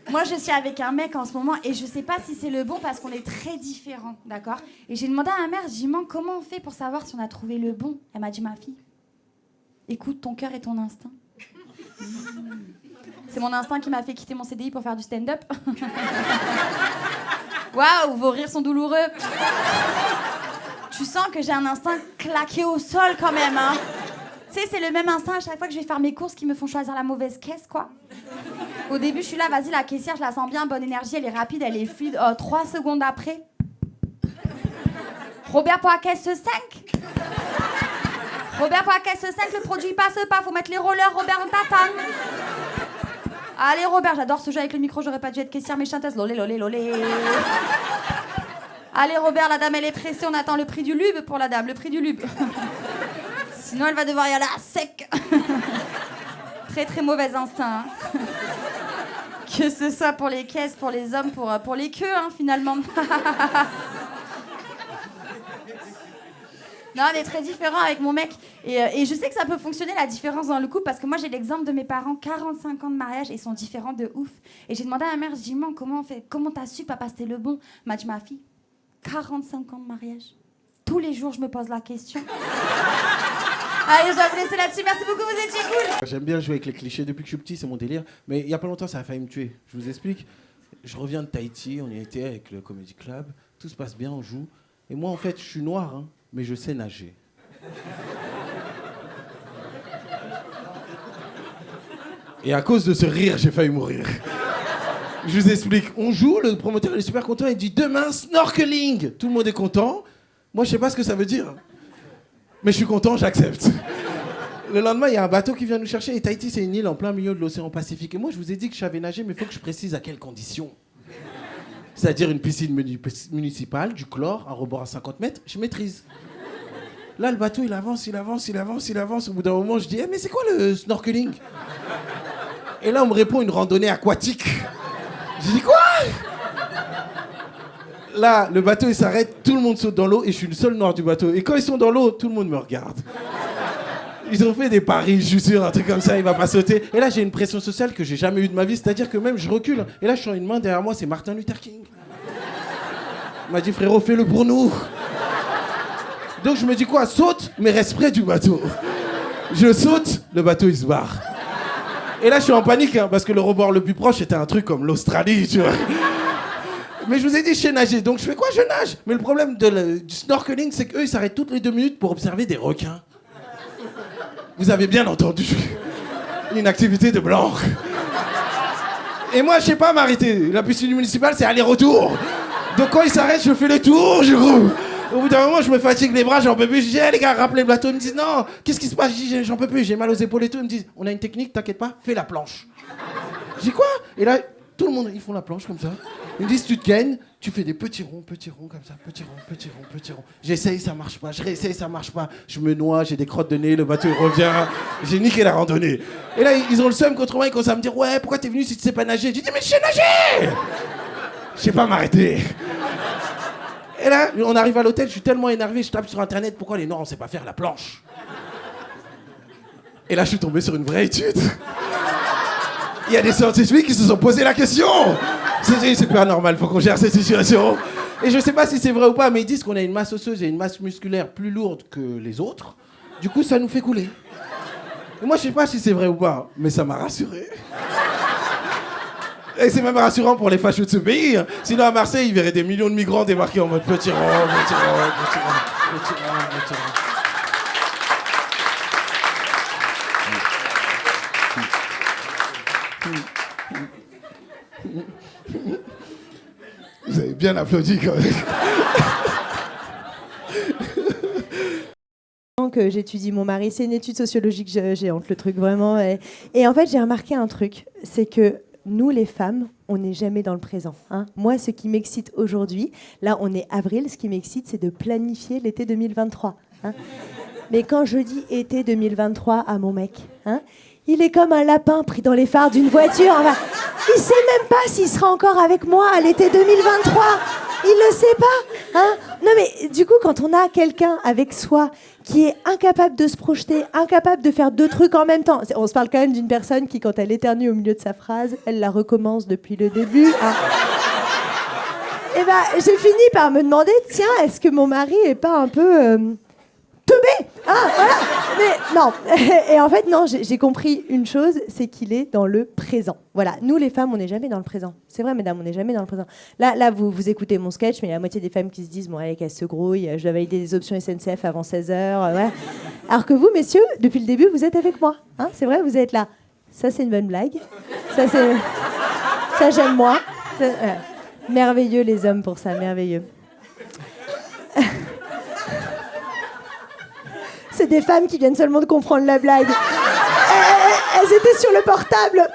Moi, je suis avec un mec en ce moment et je sais pas si c'est le bon parce qu'on est très différents, d'accord? Et j'ai demandé à ma mère, je dis, maman, comment on fait pour savoir si on a trouvé le bon? Elle m'a dit, ma fille, écoute ton cœur et ton instinct. C'est mon instinct qui m'a fait quitter mon CDI pour faire du stand-up. Waouh, vos rires sont douloureux. Tu sens que j'ai un instinct claqué au sol quand même, hein? Tu sais, c'est le même instinct à chaque fois que je vais faire mes courses qui me font choisir la mauvaise caisse, quoi. Au début, je suis là, vas-y, la caissière, je la sens bien, bonne énergie, elle est rapide, elle est fluide. 3 secondes après... Robert pour la caisse 5. Robert pour la caisse 5, le produit passe pas, faut mettre les rollers, Robert, on t'attend. Allez, Robert, j'adore ce jeu avec le micro, j'aurais pas dû être caissière, mais chanteuse. Lolé, lolé, lolé. Allez, Robert, la dame, elle est pressée, on attend le prix du lube pour la dame, le prix du lube. Sinon, elle va devoir y aller à sec. Très, très mauvais instinct. Hein. Que ce soit pour les caisses, pour les hommes, pour les queues, hein, finalement. Non, on est très différents avec mon mec. Et je sais que ça peut fonctionner, la différence dans le couple, parce que moi, j'ai l'exemple de mes parents, 45 ans de mariage, et ils sont différents de ouf. Et j'ai demandé à ma mère, je dis, maman, comment t'as su, papa, c'était le bon? Elle m'a dit, ma fille, 45 ans de mariage. Tous les jours, je me pose la question. Allez, je dois vous laisser là-dessus. Merci beaucoup, vous étiez cool. J'aime bien jouer avec les clichés depuis que je suis petit, c'est mon délire. Mais il y a pas longtemps, ça a failli me tuer. Je vous explique. Je reviens de Tahiti, on y était avec le Comedy Club. Tout se passe bien, on joue. Et moi, en fait, je suis noir, hein, mais je sais nager. Et à cause de ce rire, j'ai failli mourir. Je vous explique. On joue, le promoteur il est super content, il dit demain, snorkeling. Tout le monde est content. Moi, je sais pas ce que ça veut dire. Mais je suis content, j'accepte. Le lendemain, il y a un bateau qui vient nous chercher. Et Tahiti, c'est une île en plein milieu de l'océan Pacifique. Et moi, je vous ai dit que je savais nager, mais il faut que je précise à quelles conditions. C'est-à-dire une piscine municipale, du chlore, un rebord à 50 mètres, je maîtrise. Là, le bateau, il avance. Au bout d'un moment, je dis mais c'est quoi le snorkeling? Et là, on me répond une randonnée aquatique. Je dis quoi? Là, le bateau, il s'arrête, tout le monde saute dans l'eau et je suis le seul noir du bateau. Et quand ils sont dans l'eau, tout le monde me regarde. Ils ont fait des paris, je suis sûr, un truc comme ça, il va pas sauter. Et là, j'ai une pression sociale que j'ai jamais eue de ma vie, c'est-à-dire que même je recule. Et là, je sens une main derrière moi, c'est Martin Luther King. Il m'a dit, frérot, fais-le pour nous. Donc je me dis quoi? Saute, mais reste près du bateau. Je saute, le bateau, il se barre. Et là, je suis en panique, hein, parce que le rebord le plus proche, c'était un truc comme l'Australie, tu vois. Mais je vous ai dit, je sais nager, donc je fais quoi? Je nage. Mais le problème du snorkeling, c'est qu'eux, ils s'arrêtent toutes les 2 minutes pour observer des requins. Vous avez bien entendu. Une activité de blanc. Et moi, je sais pas m'arrêter. La piscine municipale, c'est aller-retour. Donc quand ils s'arrêtent, je fais le tour, je roule. Au bout d'un moment, je me fatigue les bras, j'en peux plus. Je dis, hey, les gars, rappelez le bateau. Ils me disent, non, qu'est-ce qui se passe? Je dis, j'en peux plus, j'ai mal aux épaules et tout. Ils me disent, on a une technique, t'inquiète pas, fais la planche. Je dis, quoi? Et là, tout le monde, ils font la planche comme ça. Ils me disent, tu te gagnes, tu fais des petits ronds comme ça, petits ronds. J'essaye, ça marche pas, je réessaye, ça marche pas. Je me noie, j'ai des crottes de nez, le bateau il revient. J'ai niqué la randonnée. Et là, ils ont le seum contre moi, ils commencent à me dire, ouais, pourquoi t'es venu si tu sais pas nager? J'ai dit, mais je sais nager! Je sais pas m'arrêter. Et là, on arrive à l'hôtel, je suis tellement énervé, je tape sur internet, pourquoi les Noirs on sait pas faire la planche? Et là, je suis tombé sur une vraie étude. Il y a des scientifiques qui se sont posé la question. C'est pas normal, faut qu'on gère cette situation. Et je sais pas si c'est vrai ou pas, mais ils disent qu'on a une masse osseuse et une masse musculaire plus lourde que les autres. Du coup, ça nous fait couler. Et moi, je sais pas si c'est vrai ou pas, mais ça m'a rassuré. Et c'est même rassurant pour les fachos de ce pays. Hein. Sinon, à Marseille, ils verraient des millions de migrants débarquer en mode petit rond. Vous avez bien applaudi quand même. Que j'étudie mon mari, c'est une étude sociologique géante, le truc vraiment. Et en fait, j'ai remarqué un truc, c'est que nous, les femmes, on n'est jamais dans le présent. Hein. Moi, ce qui m'excite aujourd'hui, là, on est avril, ce qui m'excite, c'est de planifier l'été 2023. Hein. Mais quand je dis été 2023 à mon mec, hein, il est comme un lapin pris dans les phares d'une voiture. Enfin, il sait même pas s'il sera encore avec moi à l'été 2023. Il le sait pas. Hein. Non mais du coup, quand on a quelqu'un avec soi qui est incapable de se projeter, incapable de faire deux trucs en même temps, on se parle quand même d'une personne qui, quand elle éternue au milieu de sa phrase, elle la recommence depuis le début. Hein. Et ben, j'ai fini par me demander, tiens, est-ce que mon mari est pas un peu teubé, hein, voilà. Mais non. Et en fait, non, j'ai compris une chose, c'est qu'il est dans le présent. Voilà, nous les femmes, on n'est jamais dans le présent. C'est vrai, mesdames, on n'est jamais dans le présent. Là, vous écoutez mon sketch, mais il y a la moitié des femmes qui se disent, bon, allez, qu'elle se grouille, je dois valider des options SNCF avant 16h. Voilà. Alors que vous, messieurs, depuis le début, vous êtes avec moi. Hein, c'est vrai, vous êtes là. Ça, c'est une bonne blague. Ça, j'aime moi. Merveilleux, les hommes, pour ça, merveilleux. C'est des femmes qui viennent seulement de comprendre la blague. Elles étaient sur le portable.